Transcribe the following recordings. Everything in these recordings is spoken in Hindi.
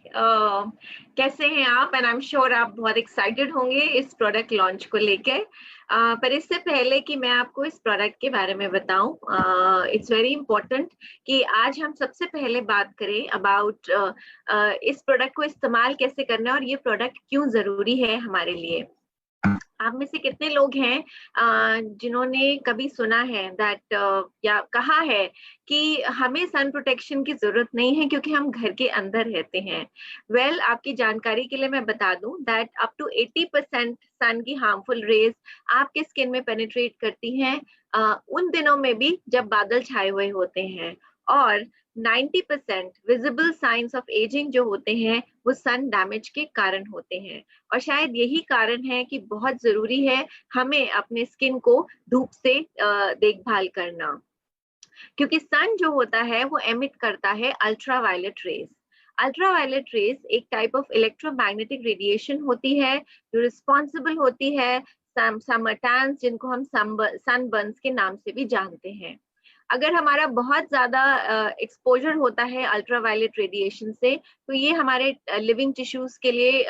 कैसे हैं आप? एंड आई एम श्योर आप बहुत एक्साइटेड होंगे इस प्रोडक्ट लॉन्च को लेकर। पर इससे पहले कि मैं आपको इस प्रोडक्ट के बारे में बताऊं, इट्स वेरी इंपॉर्टेंट कि आज हम सबसे पहले बात करें अबाउट इस प्रोडक्ट को इस्तेमाल कैसे करना है और ये प्रोडक्ट क्यों जरूरी है हमारे लिए। आप में से कितने लोग हैं जिन्होंने कभी सुना है दैट या कहा है कि हमें सन प्रोटेक्शन की जरूरत नहीं है क्योंकि हम घर के अंदर रहते हैं। वेल, आपकी जानकारी के लिए मैं बता दूं दैट अप टू 80% सन की हार्मफुल रेज आपके स्किन में पेनिट्रेट करती हैं उन दिनों में भी जब बादल छाए हुए होते हैं। और 90% विजिबल साइंस ऑफ एजिंग जो होते हैं वो सन डैमेज के कारण होते हैं। और शायद यही कारण है कि बहुत जरूरी है हमें अपने स्किन को धूप से देखभाल करना, क्योंकि सन जो होता है वो एमिट करता है अल्ट्रावायलेट रेज। अल्ट्रावायलेट रेज एक टाइप ऑफ इलेक्ट्रोमैग्नेटिक रेडिएशन होती है जो रिस्पॉन्सिबल होती है समर टैन्स, जिनको हम सनबर्न्स के नाम से भी जानते हैं। अगर हमारा बहुत ज्यादा एक्सपोजर होता है अल्ट्रावायलेट रेडिएशन से तो ये हमारे लिविंग टिश्यूज के लिए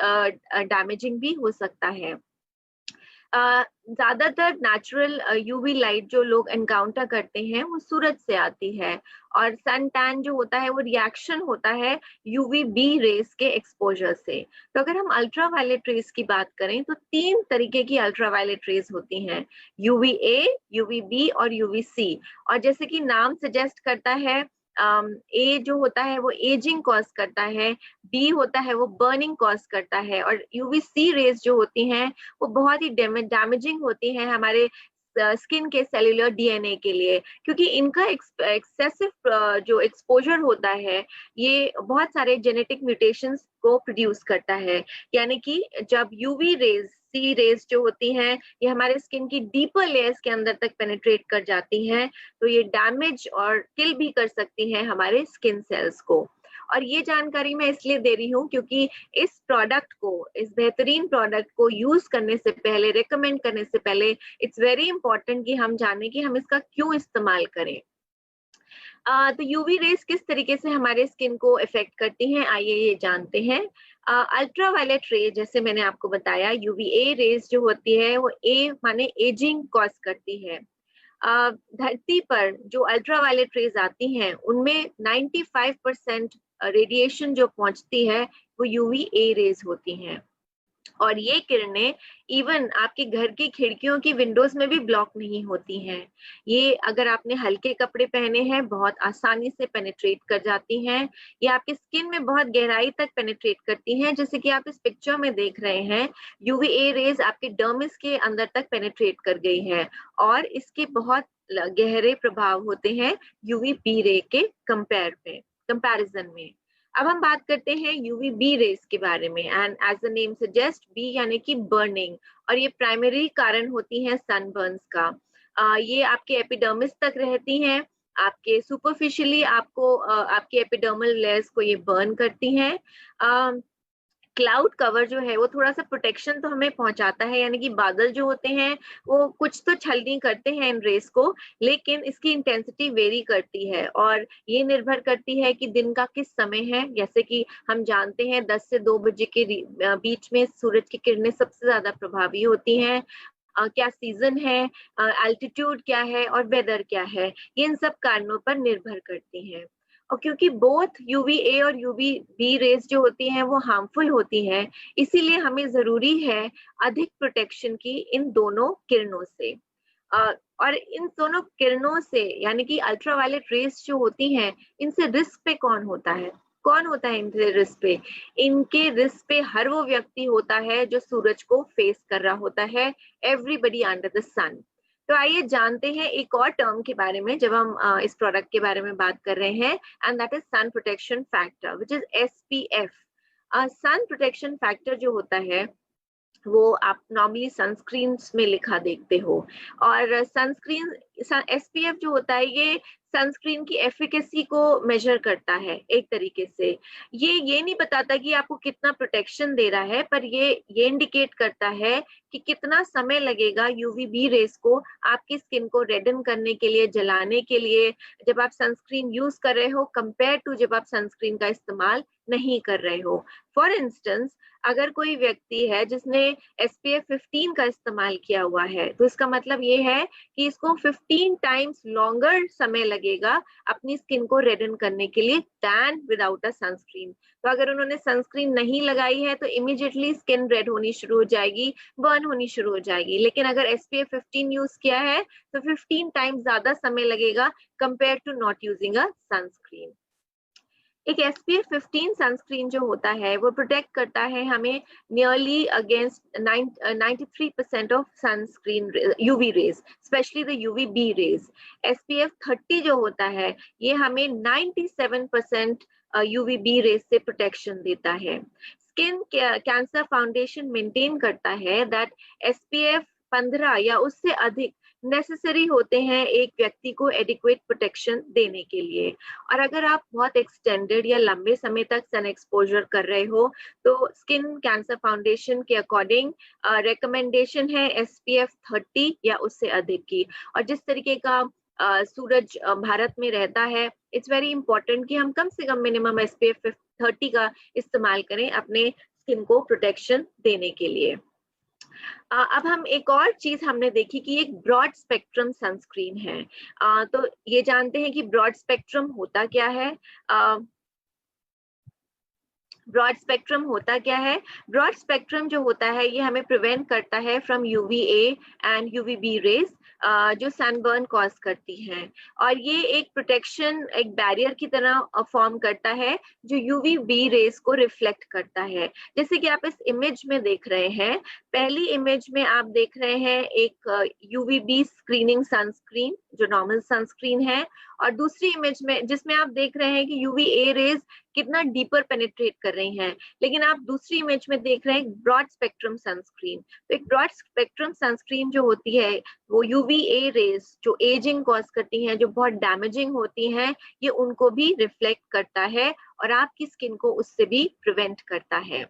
डैमेजिंग भी हो सकता है। ज्यादातर नेचुरल यूवी लाइट जो लोग एनकाउंटर करते हैं वो सूरज से आती है, और सन टैन जो होता है वो रिएक्शन होता है यूवी बी रेस के एक्सपोजर से। तो अगर हम अल्ट्रावायलेट रेस की बात करें तो 3 तरीके की अल्ट्रावायलेट रेस होती हैं, यूवी ए, यूवी बी और यूवी सी। और जैसे कि नाम सजेस्ट करता है, ए जो होता है वो एजिंग कॉज करता है, बी होता है वो बर्निंग कॉज करता है, और यूवी सी रेज जो होती हैं वो बहुत ही डैमेजिंग होती हैं हमारे स्किन के सेल्यूलर डीएनए के लिए, क्योंकि इनका एक्सेसिव जो एक्सपोजर होता है ये बहुत सारे जेनेटिक म्यूटेशंस को प्रोड्यूस करता है। यानी कि जब यूवी रेज, सी रेज जो होती हैं ये हमारे स्किन की डीपर लेयर्स के अंदर तक पेनिट्रेट कर जाती हैं तो ये डैमेज और किल भी कर सकती हैं हमारे स्किन सेल्स को। और ये जानकारी मैं इसलिए दे रही हूँ क्योंकि इस प्रोडक्ट को, इस बेहतरीन प्रोडक्ट को यूज करने से पहले, रेकमेंड करने से पहले इट्स वेरी इंपॉर्टेंट कि हम जाने कि हम इसका क्यों इस्तेमाल करें। तो यूवी रेस किस तरीके से हमारे स्किन को इफेक्ट करती हैं, आइए ये जानते हैं। अल्ट्रावायलेट रे, जैसे मैंने आपको बताया, यूवी ए रेज जो होती है वो ए माने एजिंग कॉज करती है। धरती पर जो अल्ट्रावायलेट रेज आती हैं उनमें 95% रेडिएशन जो पहुंचती है वो यूवी ए रेज होती हैं, और ये किरणें इवन आपके घर की खिड़कियों की विंडोज में भी ब्लॉक नहीं होती हैं। ये अगर आपने हल्के कपड़े पहने हैं बहुत आसानी से पेनिट्रेट कर जाती हैं। ये आपके स्किन में बहुत गहराई तक पेनिट्रेट करती हैं, जैसे कि आप इस पिक्चर में देख रहे हैं। यूवी ए रेज आपके डर्मिस के अंदर तक पेनिट्रेट कर गई है, और इसके बहुत गहरे प्रभाव होते हैं यूवी बी रे के कंपैरिजन में। अब हम बात करते हैं यूवी बी रेस के बारे में, and as the name suggest, B यानी कि बर्निंग, और ये प्राइमरी कारण होती हैं सनबर्न्स का। ये आपके एपिडर्मिस तक रहती हैं, आपके सुपरफिशियली आपको आपके एपिडर्मल लेयर्स को ये बर्न करती हैं। क्लाउड कवर जो है वो थोड़ा सा प्रोटेक्शन तो हमें पहुंचाता है, यानी कि बादल जो होते हैं वो कुछ तो छलनी करते हैं इन रेस को, लेकिन इसकी इंटेंसिटी वेरी करती है और ये निर्भर करती है कि दिन का किस समय है। जैसे कि हम जानते हैं 10 से 2 बजे के बीच में सूरज की किरणें सबसे ज्यादा प्रभावी होती हैं। क्या सीजन है, एल्टीट्यूड क्या है और वेदर क्या है, ये इन सब कारणों पर निर्भर करती हैं। और क्योंकि बोथ यूवी ए और यूवी बी रेज जो होती हैं वो हार्मफुल होती हैं, इसीलिए हमें जरूरी है अधिक प्रोटेक्शन की इन दोनों किरणों से। और इन दोनों किरणों से, यानी कि अल्ट्रावायलेट रेज जो होती हैं, इनसे रिस्क पे कौन होता है? कौन होता है इनके रिस्क पे? इनके रिस्क पे हर वो व्यक्ति होता है जो सूरज को फेस कर रहा होता है, एवरीबडी अंडर द सन। तो आइए जानते हैं एक और टर्म के बारे में जब हम इस प्रोडक्ट के बारे में बात कर रहे हैं, and that is sun protection factor, which is SPF। Sun protection factor जो होता है वो आप नॉर्मली सनस्क्रीन में लिखा देखते हो, और सनस्क्रीन SPF जो होता है ये सनस्क्रीन की एफिकेसी को मेजर करता है एक तरीके से। ये नहीं बताता कि आपको कितना प्रोटेक्शन दे रहा है, पर ये इंडिकेट करता है कि कितना समय लगेगा यूवी बी रेस को आपकी स्किन को रेडन करने के लिए, जलाने के लिए, जब आप सनस्क्रीन यूज कर रहे हो कंपेयर टू जब आप सनस्क्रीन का इस्तेमाल नहीं कर रहे हो। फॉर इंस्टेंस, अगर कोई व्यक्ति है जिसने SPF 15 का इस्तेमाल किया हुआ है, तो इसका मतलब ये है कि इसको 15 टाइम्स लॉन्गर समय लगेगा अपनी स्किन को रेडन करने के लिए दैन विदाउट अ सनस्क्रीन। तो अगर उन्होंने सनस्क्रीन नहीं लगाई है तो इमीडिएटली स्किन रेड होनी शुरू हो जाएगी, बर्न होनी शुरू हो जाएगी। लेकिन अगर SPF 15 यूज किया है तो 15 टाइम्स ज्यादा समय लगेगा compare to not using a sunscreen. एक SPF 15 सनस्क्रीन जो होता है वो प्रोटेक्ट करता है हमें nearly against 93% of sunscreen UV rays, specially the UVB rays. SPF 30 जो होता है ये हमें 97% UVB रेज से प्रोटेक्शन देता है। स्किन कैंसर फाउंडेशन मेंटेन करता है दैट SPF 15 या उससे अधिक नेसेसरी होते हैं एक व्यक्ति को एडिक्वेट प्रोटेक्शन देने के लिए। और अगर आप बहुत एक्सटेंडेड या लंबे समय तक सन एक्सपोजर कर रहे हो तो स्किन कैंसर फाउंडेशन के अकॉर्डिंग रिकमेंडेशन है SPF 30 या उससे अधिक की। और जिस तरीके का सूरज भारत में रहता है, इट्स वेरी इंपॉर्टेंट कि हम कम से कम मिनिमम SPF 30 का इस्तेमाल करें अपने स्किन को प्रोटेक्शन देने के लिए। अब हम एक और चीज हमने देखी कि एक ब्रॉड स्पेक्ट्रम सनस्क्रीन है। तो ये जानते हैं कि ब्रॉड स्पेक्ट्रम होता क्या है। ब्रॉड स्पेक्ट्रम होता क्या है? ब्रॉड स्पेक्ट्रम जो होता है ये हमें प्रिवेंट करता है from UVA and UVB rays जो सनबर्न कॉज करती हैं। और ये एक प्रोटेक्शन, एक बैरियर की तरह फॉर्म करता है जो UVB रेज को रिफ्लेक्ट करता है। जैसे कि आप इस इमेज में देख रहे हैं, पहली इमेज में आप देख रहे हैं एक UVB स्क्रीनिंग सनस्क्रीन जो नॉर्मल सनस्क्रीन है, और दूसरी इमेज में जिसमें आप देख रहे हैं कि UVA रेज कितना डीपर पेनिट्रेट कर रही हैं। लेकिन आप दूसरी इमेज में देख रहे हैं ब्रॉड स्पेक्ट्रम सनस्क्रीन। तो एक ब्रॉड स्पेक्ट्रम सनस्क्रीन जो होती है वो UVA रेज जो एजिंग कॉज करती हैं, जो बहुत डैमेजिंग होती हैं, ये उनको भी रिफ्लेक्ट करता है और आपकी स्किन को उससे भी प्रिवेंट करता है।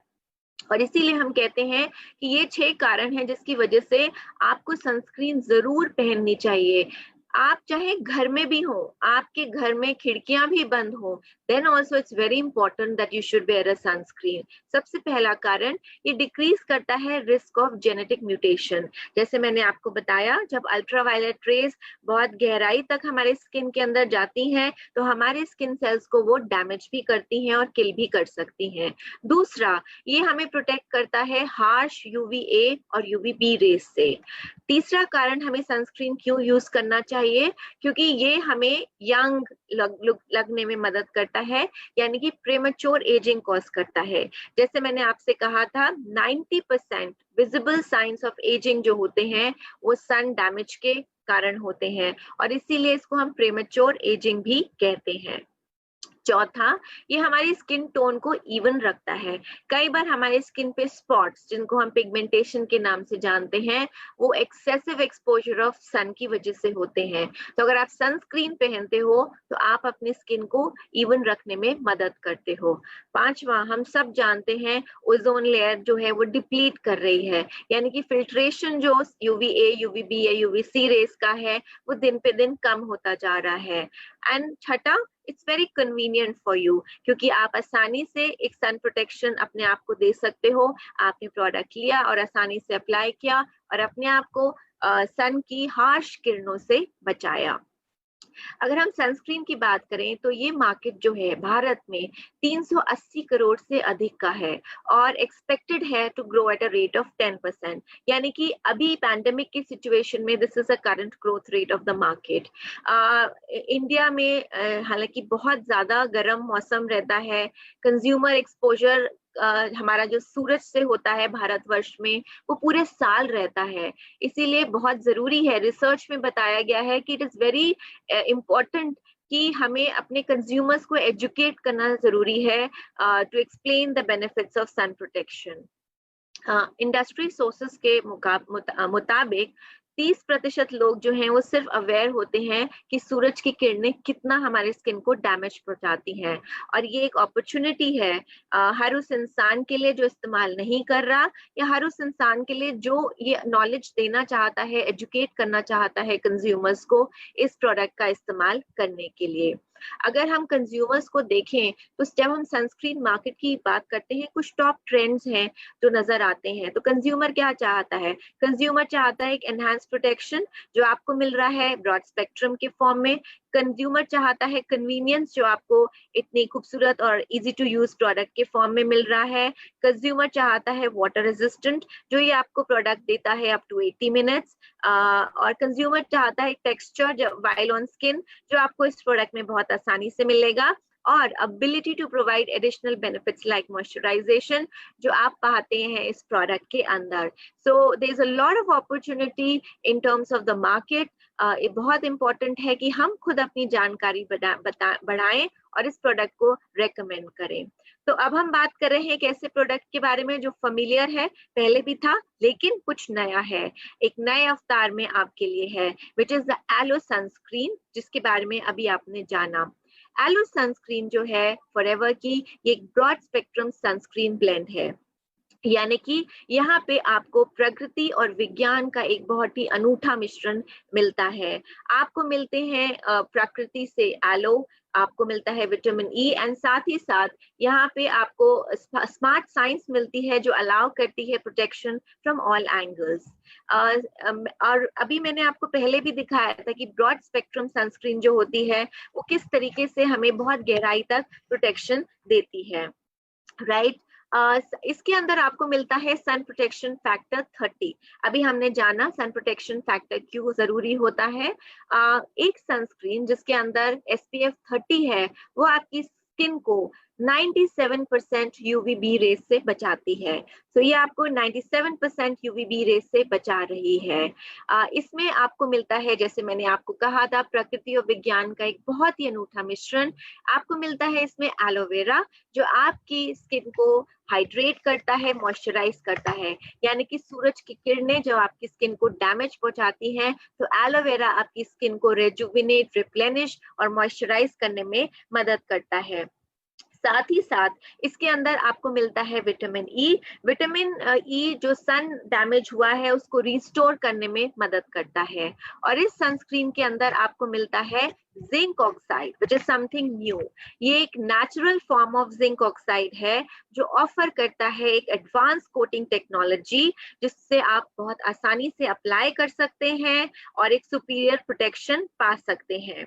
और इसीलिए हम कहते हैं कि ये 6 कारण हैं जिसकी वजह से आपको सनस्क्रीन जरूर पहननी चाहिए। आप चाहे घर में भी हो, आपके घर में खिड़कियां भी बंद हो, then also it's very important that you should wear a sunscreen. सबसे पहला कारण, ये डिक्रीज करता है रिस्क ऑफ जेनेटिक म्यूटेशन। जैसे मैंने आपको बताया, जब अल्ट्रावायलेट रेज बहुत गहराई तक हमारे स्किन के अंदर जाती हैं तो हमारे स्किन सेल्स को वो डैमेज भी करती हैं और किल भी कर सकती हैं। दूसरा, ये हमें प्रोटेक्ट करता है हार्श UVA और UVB रेज से। तीसरा कारण, हमें सनस्क्रीन क्यों यूज करना चाहिए? क्योंकि ये हमें यंग लगने में मदद करता है, यानी कि प्रीमेच्योर एजिंग कॉज करता है। जैसे मैंने आपसे कहा था, 90% विजिबल साइंस ऑफ एजिंग जो होते हैं वो सन डैमेज के कारण होते हैं, और इसीलिए इसको हम प्रीमेच्योर एजिंग भी कहते हैं। चौथा, ये हमारी स्किन टोन को इवन रखता है। कई बार हमारे स्किन पे स्पॉट्स, जिनको हम पिगमेंटेशन के नाम से जानते हैं, वो एक्सेसिव एक्सपोजर ऑफ सन की वजह से होते हैं। तो अगर आप सनस्क्रीन पहनते हो तो आप अपनी स्किन को इवन रखने में मदद करते हो। पांचवा, हम सब जानते हैं ओजोन लेयर जो है वो डिप्लीट कर रही है, यानी कि फिल्ट्रेशन जो UVA, UVB या UVC रेस का है वो दिन पे दिन कम होता जा रहा है। एंड छठा, it's very convenient for you, क्योंकि आप आसानी से एक सन प्रोटेक्शन अपने आप को दे सकते हो। आपने प्रोडक्ट लिया और आसानी से अप्लाई किया और अपने आप को सन की हार्श किरणों से बचाया। अगर हम सनस्क्रीन की बात करें तो ये मार्केट जो है भारत में 380 करोड़ से अधिक का है और एक्सपेक्टेड है to grow at a rate of 10%, यानी कि अभी पैंडेमिक की सिचुएशन में this is a current growth rate of the market. India में हालांकि बहुत ज्यादा गर्म मौसम रहता है, कंज्यूमर एक्सपोजर हमारा जो सूरज से होता है भारतवर्ष में वो पूरे साल रहता है। इसीलिए बहुत जरूरी है, रिसर्च में बताया गया है कि इट इज वेरी इम्पोर्टेंट कि हमें अपने कंज्यूमर्स को एजुकेट करना जरूरी है to explain the benefits of sun protection. Industry sources के मुताबिक 30% लोग जो हैं वो सिर्फ अवेयर होते हैं कि सूरज की किरणें कितना हमारे स्किन को डैमेज पहुंचाती हैं, और ये एक अपॉर्चुनिटी है हर उस इंसान के लिए जो इस्तेमाल नहीं कर रहा, या हर उस इंसान के लिए जो ये नॉलेज देना चाहता है, एजुकेट करना चाहता है कंज्यूमर्स को इस प्रोडक्ट का इस्तेमाल करने के लिए। अगर हम कंज्यूमर्स को देखें तो जब हम सनस्क्रीन मार्केट की बात करते हैं, कुछ टॉप ट्रेंड्स हैं जो नजर आते हैं। तो कंज्यूमर क्या चाहता है? कंज्यूमर चाहता है एक एनहांस प्रोटेक्शन जो आपको मिल रहा है ब्रॉड स्पेक्ट्रम के फॉर्म में। कंज्यूमर चाहता है कन्वीनियंस जो आपको इतनी खूबसूरत और इजी टू यूज प्रोडक्ट के फॉर्म में मिल रहा है। कंज्यूमर चाहता है वाटर रेजिस्टेंट जो ये आपको प्रोडक्ट देता है अप टू 80 मिनट्स। और कंज्यूमर चाहता है टेक्सचर वाइल ऑन स्किन जो आपको इस प्रोडक्ट में बहुत आसानी से मिलेगा, और ability to provide additional benefits like moisturization जो आप पाते हैं इस प्रोडक्ट के अंदर। So there is a lot of opportunity in terms of the market। ये बहुत इंपॉर्टेंट है कि हम खुद अपनी जानकारी बढ़ाएं और इस प्रोडक्ट को रेकमेंड करें। तो अब हम बात कर रहे हैं एक ऐसे प्रोडक्ट के बारे में जो फेमिलियर है, पहले भी था लेकिन कुछ नया है, एक नए अवतार में आपके लिए है, which is the aloe sunscreen, जिसके बारे में अभी आपने जाना। एलो सनस्क्रीन जो है फॉरएवर की, ये एक ब्रॉड स्पेक्ट्रम सनस्क्रीन ब्लेंड है, यानी कि यहाँ पे आपको प्रकृति और विज्ञान का एक बहुत ही अनूठा मिश्रण मिलता है। आपको मिलते हैं प्रकृति से एलो, आपको मिलता है विटामिन ई, एंड साथ ही साथ यहाँ पे आपको स्मार्ट साइंस मिलती है जो अलाउ करती है प्रोटेक्शन फ्रॉम ऑल एंगल्स। और अभी मैंने आपको पहले भी दिखाया था कि ब्रॉड स्पेक्ट्रम सनस्क्रीन जो होती है वो किस तरीके से हमें बहुत गहराई तक प्रोटेक्शन देती है, राइट। इसके अंदर आपको मिलता है सन प्रोटेक्शन फैक्टर 30। अभी हमने जाना सन प्रोटेक्शन फैक्टर क्यों जरूरी होता है। एक सनस्क्रीन जिसके अंदर SPF 30 है वो आपकी स्किन को 97% UVB रेस से बचाती है। तो ये आपको 97% UVB रेस से बचा रही है। इसमें आपको मिलता है, जैसे मैंने आपको कहा था, प्रकृति और विज्ञान का एक बहुत ही अनूठा मिश्रण। आपको मिलता है इसमें एलोवेरा जो आपकी स्किन को हाइड्रेट करता है, मॉइस्चराइज करता है, यानी कि सूरज की किरणें जो आपकी स्किन को डैमेज पहुंचाती हैं, तो एलोवेरा आपकी स्किन को रेजुविनेट, रिप्लेनिश और मॉइस्चराइज करने में मदद करता है। साथ ही साथ इसके अंदर आपको मिलता है विटामिन ई। विटामिन ई जो सन डैमेज हुआ है उसको रिस्टोर करने में मदद करता है। और इस सनस्क्रीन के अंदर आपको मिलता है zinc oxide, which is something new. ये एक natural form of zinc oxide है जो ऑफर करता है एक एडवांस कोटिंग टेक्नोलॉजी जिससे आप बहुत आसानी से अप्लाई कर सकते हैं और एक सुपीरियर प्रोटेक्शन पा सकते हैं।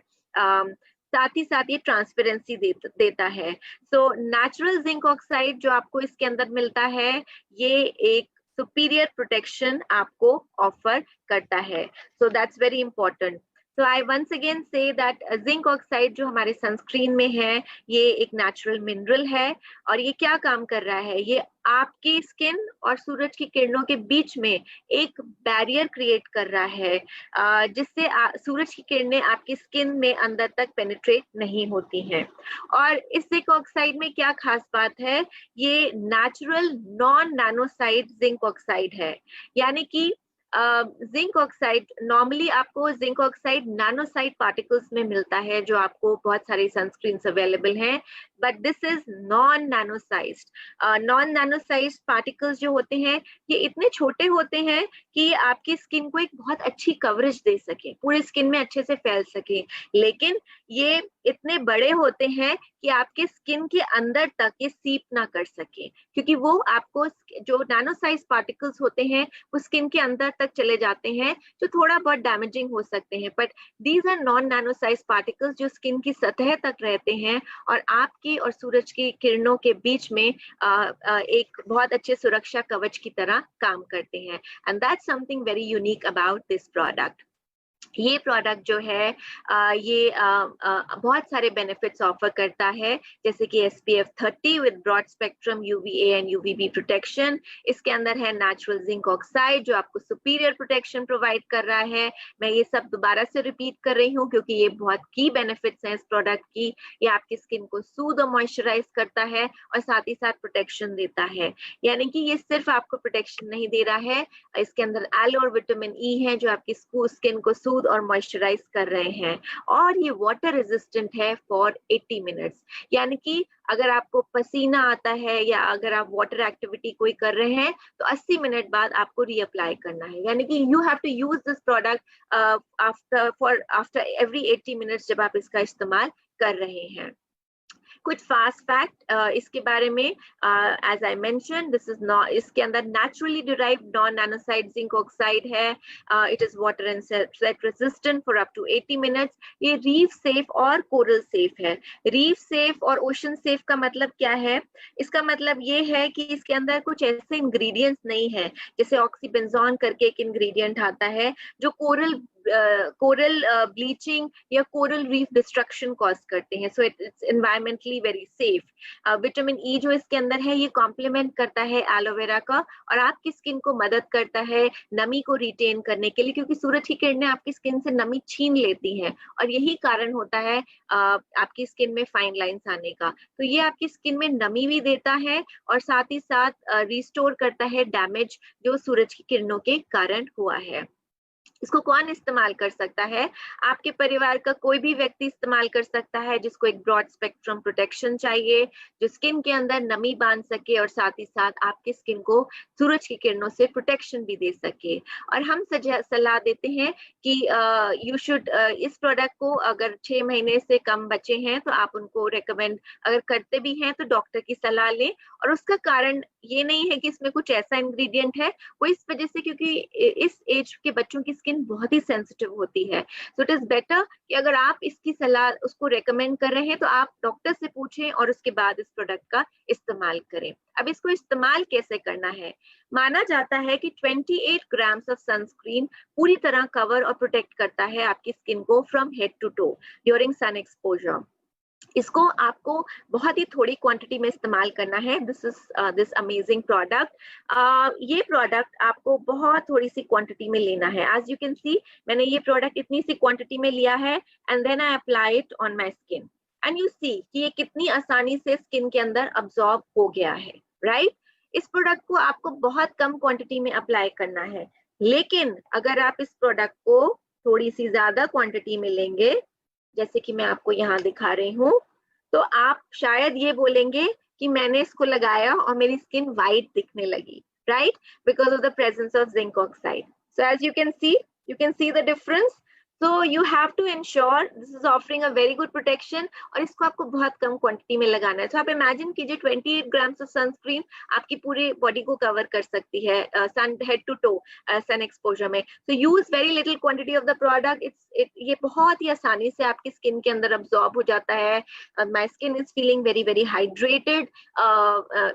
साथ ही साथ ये ट्रांसपेरेंसी देता है। सो नेचुरल जिंक ऑक्साइड जो आपको इसके अंदर मिलता है ये एक सुपीरियर प्रोटेक्शन आपको ऑफर करता है। So that's very important. So I once again say that zinc oxide जो हमारे सनस्क्रीन में है ये एक नेचुरल मिनरल है और ये क्या काम कर रहा है, ये आपकी स्किन और सूरज की किरणों के बीच में एक बैरियर क्रिएट कर रहा है जिससे सूरज की किरणें आपकी स्किन में अंदर तक पेनिट्रेट नहीं होती हैं। और इस जिंक ऑक्साइड में क्या खास बात है, ये natural non nanosized zinc oxide है, यानी कि जिंक ऑक्साइड नॉर्मली आपको जिंक ऑक्साइड नैनोसाइड पार्टिकल्स में मिलता है जो आपको बहुत सारी सनस्क्रीन्स अवेलेबल हैं, but this is non nanosized. Non nanosized particles जो होते हैं ये इतने छोटे होते हैं कि आपकी स्किन को एक बहुत अच्छी कवरेज दे सके, पूरी स्किन में अच्छे से फैल सके, लेकिन ये इतने बड़े होते हैं कि आपके स्किन के अंदर तक ये सीप ना कर सके, क्योंकि वो आपको जो नैनोसाइज पार्टिकल्स होते हैं वो स्किन के अंदर तक चले जाते हैं जो थोड़ा बहुत डैमेजिंग हो सकते हैं, but these are non nanosize particles जो स्किन की सतह तक रहते हैं और आपकी और सूरज की किरणों के बीच में एक बहुत अच्छे सुरक्षा कवच की तरह काम करते हैं। And that's something very unique about this product. ये प्रोडक्ट जो है ये बहुत सारे बेनिफिट्स ऑफर करता है, जैसे कि SPF 30 with broad spectrum UVA and UVB protection. इसके अंदर है नेचुरल जिंक ऑक्साइड जो आपको सुपीरियर प्रोटेक्शन प्रोवाइड कर रहा है। मैं ये सब दोबारा से रिपीट कर रही हूँ क्योंकि ये बहुत की बेनिफिट्स हैं इस प्रोडक्ट की। ये आपकी स्किन को सूद और मॉइस्चराइज करता है और साथ ही साथ प्रोटेक्शन देता है, यानी कि ये सिर्फ आपको प्रोटेक्शन नहीं दे रहा है, इसके अंदर एलो और विटामिन ई है जो आपकी स्किन को सूद और मॉइस्चराइज कर रहे हैं, और ये वाटर रेजिस्टेंट है फॉर 80 मिनट्स, यानी कि अगर आपको पसीना आता है या अगर आप वाटर एक्टिविटी कोई कर रहे हैं तो 80 मिनट बाद आपको रीअप्लाई करना है, यानी कि you have to use this product after every 80 minutes जब आप इसका इस्तेमाल कर रहे हैं। कुछ फास्ट फैक्ट इसके बारे में, as I mention, this is not, इसके अंदर naturally derived non nanosized zinc oxide है। It is water and sweat resistant for up to 80 minutes. ये रीफ सेफ और कोरल सेफ है। रीफ सेफ और ओशन सेफ का मतलब क्या है? इसका मतलब ये है कि इसके अंदर कुछ ऐसे इंग्रेडिएंट्स नहीं है, जैसे ऑक्सीबेंजोन करके एक इंग्रेडिएंट आता है जो कोरल ब्लीचिंग या कोरल रीफ डिस्ट्रक्शन कॉज करते हैं। So it's environmentally very safe. Vitamin E जो इसके अंदर है ये कॉम्प्लीमेंट करता है एलोवेरा का और आपकी स्किन को मदद करता है नमी को रिटेन करने के लिए, क्योंकि सूरज की किरणें आपकी स्किन से नमी छीन लेती हैं और यही कारण होता है आपकी स्किन में फाइन लाइंस आने का। तो ये आपकी स्किन में नमी भी देता है और साथ ही साथ रिस्टोर करता है डैमेज जो सूरज की किरणों के कारण हुआ है। इसको कौन इस्तेमाल कर सकता है? आपके परिवार का कोई भी व्यक्ति इस्तेमाल कर सकता है जिसको एक ब्रॉड स्पेक्ट्रम प्रोटेक्शन चाहिए, जो स्किन के अंदर नमी बांध सके और साथ ही साथ आपके स्किन को सूरज की किरणों से प्रोटेक्शन भी दे सके। और हम सलाह देते हैं कि यू शुड इस प्रोडक्ट को, अगर 6 महीने से कम बच्चे हैं तो आप उनको रेकमेंड अगर करते भी हैं तो डॉक्टर की सलाह लें। और उसका कारण ये नहीं है कि इसमें कुछ ऐसा इंग्रेडिएंट है, वो इस वजह से क्योंकि इस एज के बच्चों की स्किन बहुत ही सेंसिटिव होती है। सो इट इज बेटर कि अगर आप इसकी सलाह उसको रेकमेंड कर रहे हैं तो आप डॉक्टर से पूछें और उसके बाद इस प्रोडक्ट का इस्तेमाल करें। अब इसको इस्तेमाल कैसे करना है? माना जाता है कि 28 ग्राम्स ऑफ सनस्क्रीन पूरी तरह कवर और प्रोटेक्ट करता है आपकी स्किन को from head to toe during sun exposure. इसको आपको बहुत ही थोड़ी क्वांटिटी में इस्तेमाल करना है। This amazing product. ये प्रोडक्ट आपको बहुत थोड़ी सी क्वांटिटी में लेना है। एज यू कैन सी, मैंने ये प्रोडक्ट इतनी सी क्वांटिटी में लिया है and then I apply it on my skin and you see कि ये कितनी आसानी से स्किन के अंदर अब्सॉर्ब हो गया है, राइट? इस प्रोडक्ट को आपको बहुत कम क्वांटिटी में अप्लाई करना है, लेकिन अगर आप इस प्रोडक्ट को थोड़ी सी ज्यादा क्वांटिटी में लेंगे, जैसे कि मैं आपको यहाँ दिखा रही हूँ, तो आप शायद ये बोलेंगे कि मैंने इसको लगाया और मेरी स्किन वाइट दिखने लगी, right? Because of the presence of zinc oxide. So as you can see the difference. So you have to ensure this is offering a very good protection और इसको आपको बहुत कम क्वांटिटी में लगाना है। तो आप इमेजिन कीजिए 28 ग्राम्स ऑफ सनस्क्रीन आपकी पूरी बॉडी को कवर कर सकती है sun head to toe sun exposure में। तो use very little quantity of the product. ये बहुत ही आसानी से आपकी स्किन के अंदर अब्सॉर्ब हो जाता है। My skin is feeling very very hydrated,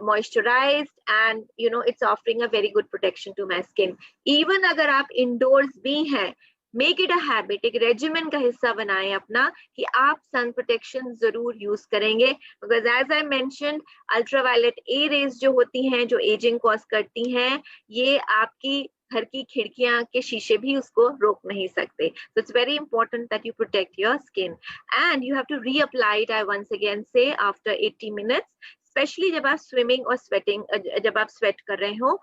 moisturized and you know it's offering a very good protection to my skin. Even अगर आप इंडोर्स भी हैं, मेक इट अ हैबिट, एक रेजिमेन का हिस्सा बनाएं अपना कि आप सन प्रोटेक्शन जरूर यूज करेंगे। Because as I mentioned, ultraviolet A rays जो होती हैं, जो एजिंग कॉज करती हैं, ये आपकी घर की खिड़कियां के शीशे भी उसको रोक नहीं सकते। So it's very important that you protect your skin and you have to reapply it, I once again say, after 80 minutes, specially जब आप स्विमिंग और स्वेटिंग, जब आप स्वेट कर रहे हो,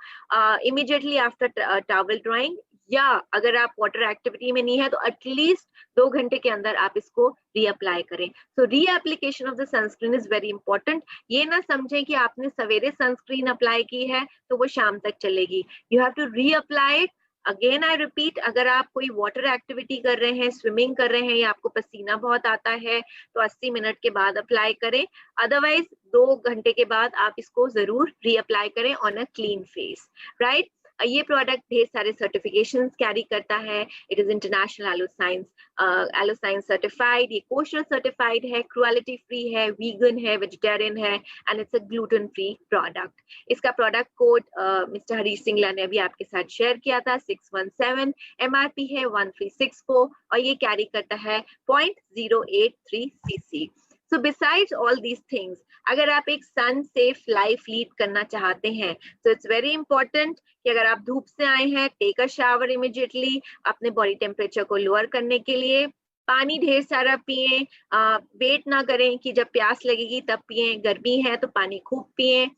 इमीडिएटली आफ्टर टॉवल ड्राइंग, या अगर आप वाटर एक्टिविटी में नहीं है तो एटलीस्ट 2 घंटे के अंदर आप इसको रीअप्लाई करें। So reapplication of the sunscreen is very important. ये ना समझें कि आपने सवेरे सनस्क्रीन अप्लाई की है तो वो शाम तक चलेगी। You have to reapply it. Again I repeat, अगर आप कोई वाटर एक्टिविटी कर रहे हैं, स्विमिंग कर रहे हैं या आपको पसीना बहुत आता है तो 80 मिनट के बाद अप्लाई करें। अदरवाइज 2 घंटे के बाद आप इसको जरूर रीअप्लाई करें on a clean face, right? ये प्रोडक्ट ढेर सारे सर्टिफिकेशंस कैरी करता है। इट इज इंटरनेशनल एलोसाइंस सर्टिफाइड, ये कोशर सर्टिफाइड है, क्रुएलिटी फ्री है, वीगन है, वेजिटेरियन है and it's a gluten free product. इसका product code mister Harish Singla ने अभी आपके साथ शेयर किया था, 617, MRP है 1364 और ये कैरी करता है 0.083 cc। So besides all these things, अगर आप एक सन सेफ लाइफ लीड करना चाहते हैं तो इट्स वेरी इंपॉर्टेंट कि अगर आप धूप से आए हैं, टेक अ शावर इमीडिएटली अपने बॉडी टेम्परेचर को लोअर करने के लिए। पानी ढेर सारा पिए, वेट ना करें कि जब प्यास लगेगी तब पिए, गर्मी है तो पानी खूब पिए।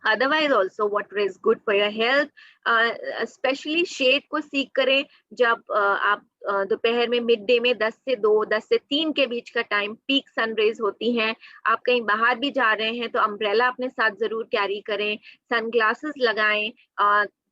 Otherwise also water is good for your health. Specially shade को सीख करें जब आप दोपहर में मिड डे में 10 से 2, 10 से 3 के बीच का टाइम पीक सनरेज होती हैं। आप कहीं बाहर भी जा रहे हैं तो अम्ब्रेला अपने साथ जरूर कैरी करें, सनग्लासेस लगाएं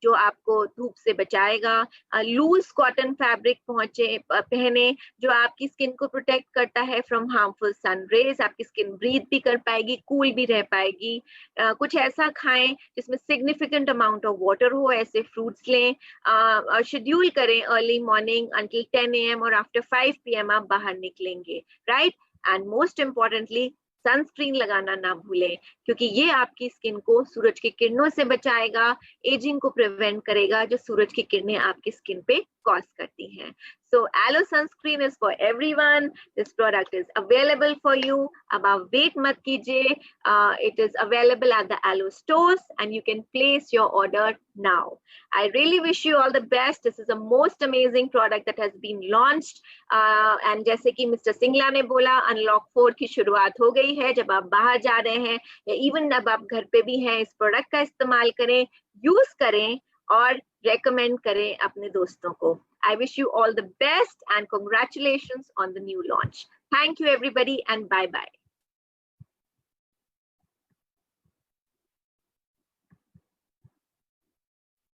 जो आपको धूप से बचाएगा, लूज कॉटन फैब्रिक पहने जो आपकी स्किन को प्रोटेक्ट करता है फ्रॉम हार्मफुल सन रेज, आपकी स्किन ब्रीथ भी कर पाएगी, कूल भी रह पाएगी। कुछ ऐसा खाएं जिसमें सिग्निफिकेंट अमाउंट ऑफ वाटर हो, ऐसे फ्रूट्स लें और शेड्यूल करें अर्ली मॉर्निंग अंटिल 10 AM और आफ्टर 5 PM आप बाहर निकलेंगे, right. And most importantly sunscreen लगाना ना भूलें, क्योंकि ये आपकी स्किन को सूरज की किरणों से बचाएगा, एजिंग को प्रिवेंट करेगा जो सूरज की किरणें आपकी स्किन पे कॉज करती हैं। So Aloe sunscreen is for everyone. This product is available for you. अब आप wait मत कीजिए. It is available at the Aloe stores and you can place your order now. I really wish you all the best. This is a most amazing product that has been launched. And जैसे कि मिस्टर सिंगला ने बोला, अनलॉक 4 की शुरुआत हो गई है। जब आप बाहर जा रहे हैं या इवन अब आप घर पे भी हैं, इस प्रोडक्ट का इस्तेमाल करें, यूज करें और रेकमेंड करें अपने दोस्तों को। I wish you all the best and congratulations on the new launch. Thank you everybody and bye bye.